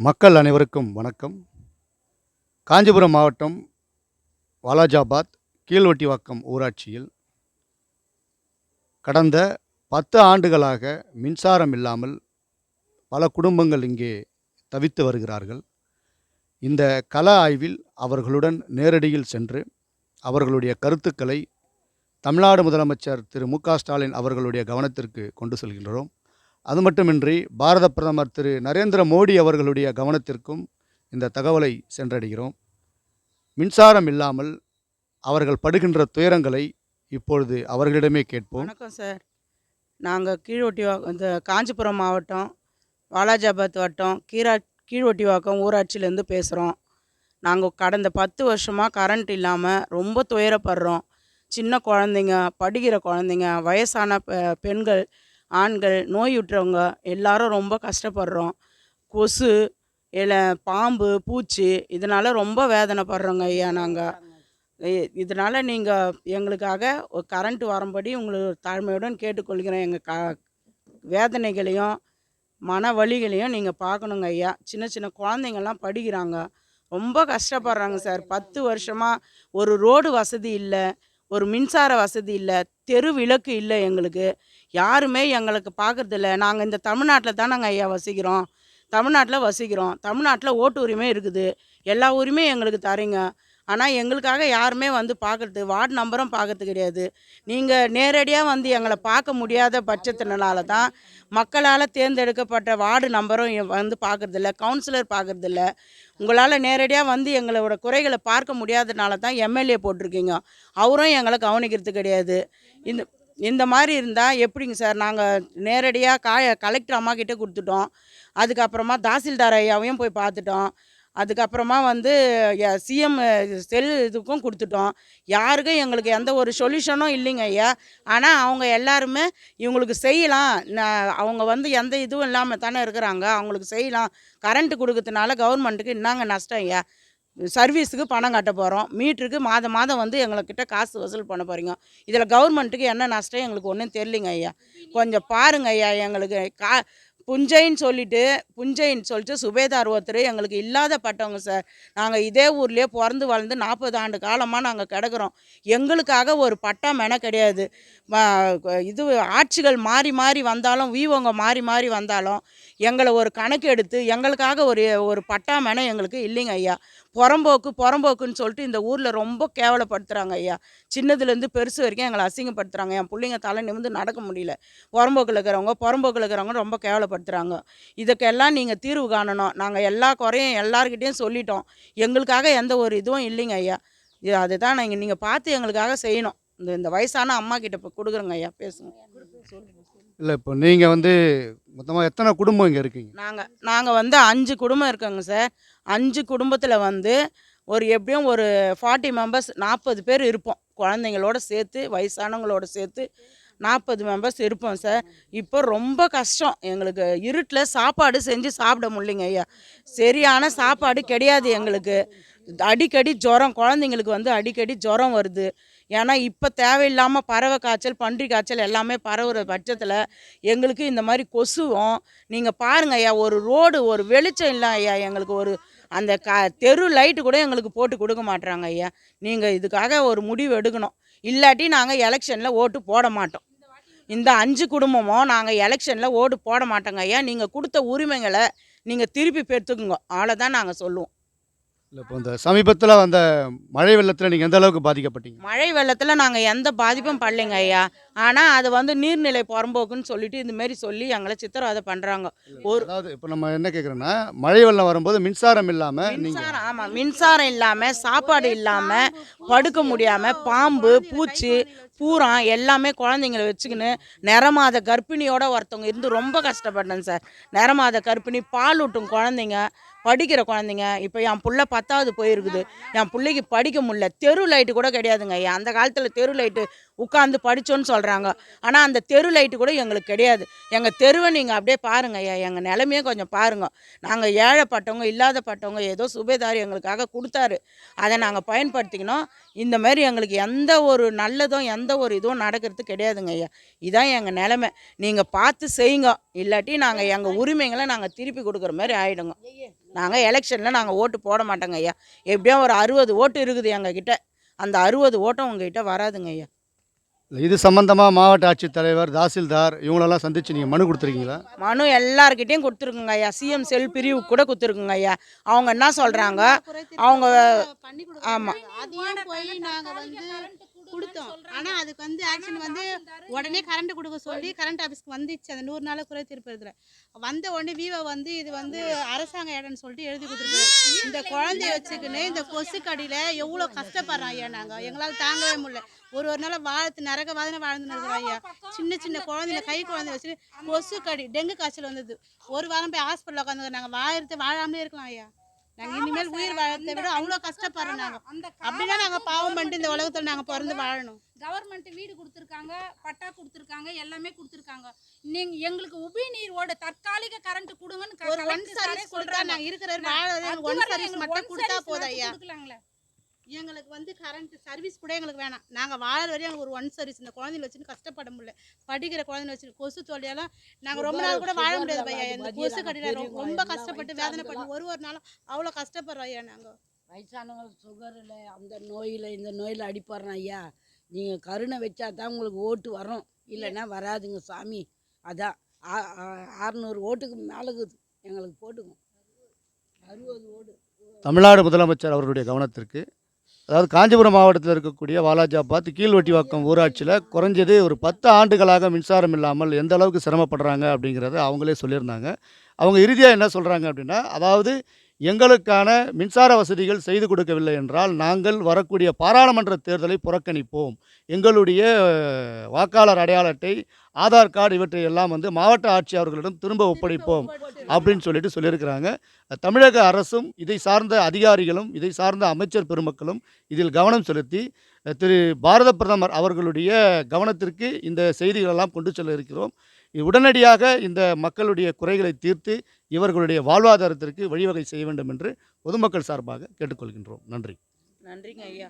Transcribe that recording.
மக்கள் அனைவருக்கும் வணக்கம். காஞ்சிபுரம் மாவட்டம் வாலாஜாபாத் கீழ்வட்டிவாக்கம் ஊராட்சியில் கடந்த 10 ஆண்டுகளாக மின்சாரம் இல்லாமல் பல குடும்பங்கள் இங்கே தவித்து வருகிறார்கள். இந்த கள ஆய்வில் அவர்களுடன் நேரடியில் சென்று அவர்களுடைய கருத்துக்களை தமிழ்நாடு முதலமைச்சர் திரு மு.க.ஸ்டாலின் அவர்களுடைய கவனத்திற்கு கொண்டு செல்கின்றோம். அது மட்டுமின்றி பாரத பிரதமர் திரு நரேந்திர மோடி அவர்களுடைய கவனத்திற்கும் இந்த தகவலை சென்றடைகிறோம். மின்சாரம் இல்லாமல் அவர்கள் படுகின்ற துயரங்களை இப்பொழுது அவர்களிடமே கேட்போம். வணக்கம் சார். நாங்கள் இந்த காஞ்சிபுரம் மாவட்டம் வாலாஜாபாத் வட்டம் கீழ்வட்டிவாக்கம் ஊராட்சியிலேருந்து பேசுகிறோம். நாங்கள் கடந்த 10 வருஷமாக கரண்ட் இல்லாமல் ரொம்ப துயரப்படுறோம். சின்ன குழந்தைங்க, படிக்கிற குழந்தைங்க, வயசான பெண்கள், ஆண்கள், நோயுற்றவங்க எல்லாரும் ரொம்ப கஷ்டப்படுறோம். கொசு, பாம்பு, பூச்சி இதனால் ரொம்ப வேதனைப்படுறோங்க ஐயா. இதனால் நீங்கள் எங்களுக்காக ஒரு கரண்ட் வரும்படி உங்களுக்கு தாழ்மையுடன் கேட்டுக்கொள்கிறேன். எங்கள் வேதனைகளையும் மன வலிகளையும் நீங்கள் பார்க்கணுங்க ஐயா. சின்ன சின்ன குழந்தைங்கள்லாம் படிக்கிறாங்க, ரொம்ப கஷ்டப்படுறாங்க சார். 10 வருஷமாக ஒரு ரோடு வசதி இல்லை, ஒரு மின்சார வசதி இல்லை, தெரு விளக்கு இல்லை. எங்களுக்கு யாருமே எங்களுக்கு பார்க்குறதில்ல. நாங்கள் இந்த தமிழ்நாட்டில் தான் நாங்கள் ஐயா வசிக்கிறோம். தமிழ்நாட்டில் ஓட்டு உரிமை இருக்குது, எல்லா உரிமையும் எங்களுக்கு தரீங்க. ஆனால் எங்களுக்காக யாருமே வந்து பார்க்குறது, வார்டு நம்பரும் பார்க்கறது கிடையாது. நீங்கள் நேரடியாக வந்து எங்களை பார்க்க முடியாத பட்சத்தினால தான் மக்களால் தேர்ந்தெடுக்கப்பட்ட வார்டு நம்பரும் வந்து பார்க்குறதில்ல, கவுன்சிலர் பார்க்குறதில்ல. உங்களால் நேரடியாக வந்து எங்களோட குறைகளை பார்க்க முடியாதனால தான் எம்எல்ஏ போட்டிருக்கீங்க, அவரும் எங்களை கவனிக்கிறது கிடையாது. இந்த மாதிரி இருந்தால் எப்படிங்க சார்? நாங்கள் நேரடியாக கலெக்டர் அம்மா கிட்டே கொடுத்துட்டோம். அதுக்கப்புறமா தாசில்தார் ஐயாவையும் போய் பார்த்துட்டோம். அதுக்கப்புறமா வந்து சிஎம் செல் இதுக்கும் கொடுத்துட்டோம். யாருக்கும் எங்களுக்கு எந்த ஒரு சொல்யூஷனும் இல்லைங்க ஐயா. ஆனால் அவங்க எல்லாருமே இவங்களுக்கு செய்யலாம், அவங்க வந்து எந்த இதுவும் இல்லாமல் தானே இருக்கிறாங்க, அவங்களுக்கு செய்யலாம். கரண்ட்டு கொடுக்கறதுனால கவர்மெண்ட்டுக்கு என்னங்க நஷ்டம் ஐயா? சர்வீஸுக்கு பணம் கட்ட போகிறோம், மீட்டருக்கு மாதம் மாதம் வந்து எங்கள்கிட்ட காசு வசூல் பண்ண போகிறீங்க. இதில் கவர்மெண்ட்டுக்கு என்ன நஷ்டம் எங்களுக்கு ஒன்றும் தெரியலிங்க ஐயா. கொஞ்சம் பாருங்கள் ஐயா. எங்களுக்கு புஞ்சைன்னு சொல்லிட்டு சுபேதார் ஒருத்தர் எங்களுக்கு இல்லாத பட்டவங்க சார். நாங்கள் இதே ஊர்லேயே பிறந்து வளர்ந்து 40 ஆண்டு காலமாக நாங்கள் கிடக்கிறோம். எங்களுக்காக ஒரு பட்டா மென கிடையாது. இது ஆட்சிகள் மாறி மாறி வந்தாலும், வீவங்க மாறி மாறி வந்தாலும் எங்களை ஒரு கணக்கு எடுத்து எங்களுக்காக ஒரு பட்டா மென எங்களுக்கு இல்லைங்க ஐயா. புறம்போக்குன்னு சொல்லிட்டு இந்த ஊரில் ரொம்ப கேவலப்படுத்துகிறாங்க ஐயா. சின்னதுலேருந்து பெருசு வரைக்கும் எங்களை அசிங்கப்படுத்துகிறாங்க. என் பிள்ளைங்க தலை நிமிர்ந்து நடக்க முடியல. புறம்போக்கில் இருக்கிறவங்க ரொம்ப கேவலப்படுத்துகிறாங்க. இதுக்கெல்லாம் நீங்கள் தீர்வு காணணும். நாங்கள் எல்லா குறையும் எல்லாருக்கிட்டேயும் சொல்லிட்டோம். எங்களுக்காக எந்த ஒரு இதுவும் இல்லைங்க ஐயா. அதுதான் நீங்கள் பார்த்து எங்களுக்காக செய்யணும். இந்த வயசான அம்மா கிட்ட இப்போ கொடுக்குறோங்க ஐயா, பேசுங்க. இல்லை, இப்போ நீங்கள் வந்து மொத்தமாக எத்தனை குடும்பம் இங்கே இருக்கீங்க? நாங்கள் வந்து 5 குடும்பம் இருக்கோங்க சார். 5 குடும்பத்தில் வந்து எப்படியும் ஒரு 40 மெம்பர்ஸ், 40 பேர் இருப்போம். குழந்தைங்களோட சேர்த்து, வயசானவங்களோட சேர்த்து 40 மெம்பர்ஸ் இருப்போம் சார். இப்போ ரொம்ப கஷ்டம் எங்களுக்கு. இருட்டில் சாப்பாடு செஞ்சு சாப்பிட முடியலைங்க ஐயா. சரியான சாப்பாடு கிடையாது எங்களுக்கு. அடிக்கடி ஜுரம், குழந்தைங்களுக்கு வந்து அடிக்கடி ஜுரம் வருது. ஏன்னா இப்போ தேவையில்லாமல் பறவை காய்ச்சல், பன்றி காய்ச்சல் எல்லாமே பரவுற பட்சத்தில் எங்களுக்கு இந்த மாதிரி கொசுவும், நீங்கள் பாருங்கள் ஐயா, ஒரு ரோடு, ஒரு வெளிச்சம் இல்லை ஐயா. எங்களுக்கு அந்த தெரு லைட்டு கூட எங்களுக்கு போட்டு கொடுக்க மாட்டுறாங்க ஐயா. நீங்கள் இதுக்காக ஒரு முடிவு எடுக்கணும். இல்லாட்டி நாங்கள் எலெக்ஷனில் ஓட்டு போட மாட்டோம். இந்த 5 குடும்பமும் நாங்கள் எலெக்ஷனில் ஓட்டு போட மாட்டோங்க ஐயா. நீங்கள் கொடுத்த உரிமைகளை நீங்கள் திருப்பி பெற்றுக்குங்க, அவ்வளோதான் நாங்கள் சொல்லுவோம். இல்லை, இப்போ இந்த சமீபத்தில் வந்த மழை வெள்ளத்தில் நீங்கள் எந்த அளவுக்கு பாதிக்கப்பட்டீங்க? மழை வெள்ளத்தில் நாங்கள் எந்த பாதிப்பும் படலைங்க ஐயா. ஆனால் அது வந்து நீர்நிலை புறம்போக்குன்னு சொல்லிட்டு இந்தமாரி சொல்லி எங்களை சித்திரவதை பண்ணுறாங்க. அதாவது இப்போ நம்ம என்ன கேட்குறோன்னா, மழை வெள்ளம் வரும்போது மின்சாரம் இல்லாமல் ஆமாம், மின்சாரம் இல்லாமல், சாப்பாடு இல்லாமல், படுக்க முடியாமல், பாம்பு, பூச்சி, பூரா எல்லாமே குழந்தைங்கள வச்சுக்கின்னு நிறமாத கர்ப்பிணியோட ஒருத்தவங்க இருந்து ரொம்ப கஷ்டப்பட்டேன் சார். நிறமாத கர்ப்பிணி, பால் ஊட்டும் குழந்தைங்க, படிக்கிற குழந்தைங்க. இப்போ என் பிள்ளை 10வது போயிருக்குது. என் பிள்ளைக்கு படிக்க முடியல. தெரு லைட்டு கூட கிடையாதுங்க ஐயா. அந்த காலத்தில் தெரு லைட்டு உட்காந்து படித்தோன்னு சொல்கிறாங்க. ஆனால் அந்த தெரு லைட்டு கூட எங்களுக்கு கிடையாது. எங்கள் தெருவை நீங்கள் அப்படியே பாருங்கள் ஐயா. எங்கள் நிலைமையே கொஞ்சம் பாருங்கள். நாங்கள் ஏழைப்பட்டவங்க, இல்லாதப்பட்டவங்க, ஏதோ சுபேதாரி எங்களுக்காக கொடுத்தாரு, அதை நாங்கள் பயன்படுத்திக்கணும். இந்த மாதிரி எங்களுக்கு எந்த ஒரு நல்லதும் எந்த ஒரு இதுவும் நடக்கிறது கிடையாதுங்க ஐயா. இதான் எங்கள் நிலைமை. நீங்கள் பார்த்து செய்யுங்க, இல்லாட்டி நாங்கள் எங்கள் உரிமைகளை நாங்கள் திருப்பி கொடுக்குற மாதிரி ஆகிடுங்க. நாங்கள் எலெக்ஷனில் நாங்கள் ஓட்டு போட மாட்டோங்க ஐயா. எப்படியும் ஒரு 60 ஓட்டு இருக்குது எங்ககிட்ட. அந்த 60 ஓட்டும் உங்ககிட்ட வராதுங்க ஐயா. இது சம்பந்தமாக மாவட்ட ஆட்சித்தலைவர், தாசில்தார் இவங்களெல்லாம் சந்தித்து நீங்கள் மனு கொடுத்துருக்கீங்களா? மனு எல்லார்கிட்டையும் கொடுத்துருக்குங்க ஐயா. சிஎம் செல் பிரிவுக்கு கூட கொடுத்துருக்குங்க ஐயா. அவங்க என்ன சொல்கிறாங்க, அவங்க ஆமாம் அதையும் போய் நாங்கள் வந்து கொடுத்தோம். ஆனால் அதுக்கு வந்து ஆக்ஷன் வந்து உடனே கரண்ட் கொடுக்க சொல்லி கரண்ட் ஆஃபீஸ்க்கு வந்துச்சு. அந்த 100 நாள் குறை தீர்ப்பதில் வந்த உடனே விவோ வந்து இது வந்து அரசாங்க இடம்னு சொல்லிட்டு எழுதி கொடுத்துருக்கு. இந்த குழந்தைய வச்சுக்கின்னு இந்த கொசு கடியில் எவ்வளோ கஷ்டப்படுறோம் ஐயா. நாங்கள் எங்களால் தாங்கவே முடியல. ஒரு நாள் வாழ்த்து நரக வாதனை வாழ்ந்துன்னு இருக்கிறோம் ஐயா. சின்ன சின்ன குழந்தைங்க கை குழந்தை வச்சுட்டு கொசு கடி டெங்கு காய்ச்சல் வந்தது. ஒரு வாரம் போய் ஹாஸ்பிட்டலில் உட்காந்து நாங்கள் வாழாமலே இருக்கலாம் ஐயா. நாங்கள் இனிமேல் உயிர் வாழத்தை விட அவ்வளோ கஷ்டப்படுறோம். நாங்கள் அப்படின்னா நாங்கள் பாவம் பண்ணிட்டு இந்த உலகத்தில் நாங்கள் பிறந்து வாழணும். கவர்மெண்ட் வீடு கொடுத்துருக்காங்க, பட்டா கொடுத்துருக்காங்க, எல்லாமே கொடுத்துருக்காங்க. நீங்கள் எங்களுக்கு உபி நீரோட தற்காலிக கரண்ட் கொடுங்கன்னு ஒரு ஒன் சர்வீஸ் கொடுத்தா நாங்கள் இருக்கிற வாழ ஒன் சர்வீஸ் மட்டும் கொடுத்தா போதும் ஐயா. எங்களுக்கு வந்து கரண்ட் சர்வீஸ் கூட எங்களுக்கு வேணாம். நாங்கள் வாழ வரையும் எங்களுக்கு ஒரு ஒன் சர்வீஸ். இந்த குழந்தைங்க வச்சுன்னு கஷ்டப்பட முடியல. படிக்கிற குழந்தைங்க வச்சுட்டு கொசு தொல்லையெல்லாம் நாங்கள் ரொம்ப நாள் கூட வாழ முடியாது ஐயா. இந்த கொசு கடியில் ரொம்ப கஷ்டப்பட்டு வேதனைப்பட்டு ஒரு நாளும் அவ்வளோ கஷ்டப்படுறோம் ஐயா. நாங்கள் வயசானவங்க சுகரில் அந்த நோயில் இந்த நோயில் அடிப்படுறோம் ஐயா. நீங்கள் கருணை வச்சா தான் உங்களுக்கு ஓட்டு வரும், இல்லைன்னா வராதுங்க சாமி. அதான் 600 ஓட்டுக்கு மேலக்குது எங்களுக்கு போட்டுங்க. 60 ஓடு. தமிழ்நாடு முதலமைச்சர் அவர்களுடைய கவனத்திற்கு, அதாவது காஞ்சிபுரம் மாவட்டத்தில் இருக்கக்கூடிய வாலாஜாபாத் கீழ்வட்டிவாக்கம் ஊராட்சியில் குறைஞ்சது ஒரு 10 ஆண்டுகளாக மின்சாரம் இல்லாமல் எந்த அளவுக்கு சிரமப்படுறாங்க அப்படிங்கிறத அவங்களே சொல்லியிருந்தாங்க. அவங்க இறுதியாக என்ன சொல்கிறாங்க அப்படின்னா, அதாவது எங்களுக்கான மின்சார வசதிகள் செய்து கொடுக்கவில்லை என்றால் நாங்கள் வரக்கூடிய பாராளுமன்ற தேர்தலை புறக்கணிப்போம். எங்களுடைய வாக்காளர் அடையாள அட்டை, ஆதார் கார்டு இவற்றை எல்லாம் வந்து மாவட்ட ஆட்சியாளர்களிடம் திரும்ப ஒப்படைப்போம் அப்படின்னு சொல்லியிருக்கிறாங்க. தமிழக அரசும் இதை சார்ந்த அதிகாரிகளும் இதை சார்ந்த அமைச்சர் பெருமக்களும் இதில் கவனம் செலுத்தி திரு பாரத பிரதமர் அவர்களுடைய கவனத்திற்கு இந்த செய்திகளெல்லாம் கொண்டு செல்ல இருக்கிறோம். உடனடியாக இந்த மக்களுடைய குறைகளை தீர்த்து இவர்களுடைய வாழ்வாதாரத்திற்கு வழிவகை செய்ய வேண்டும் என்று பொதுமக்கள் சார்பாக கேட்டுக்கொள்கின்றோம். நன்றி. நன்றிங்க ஐயா.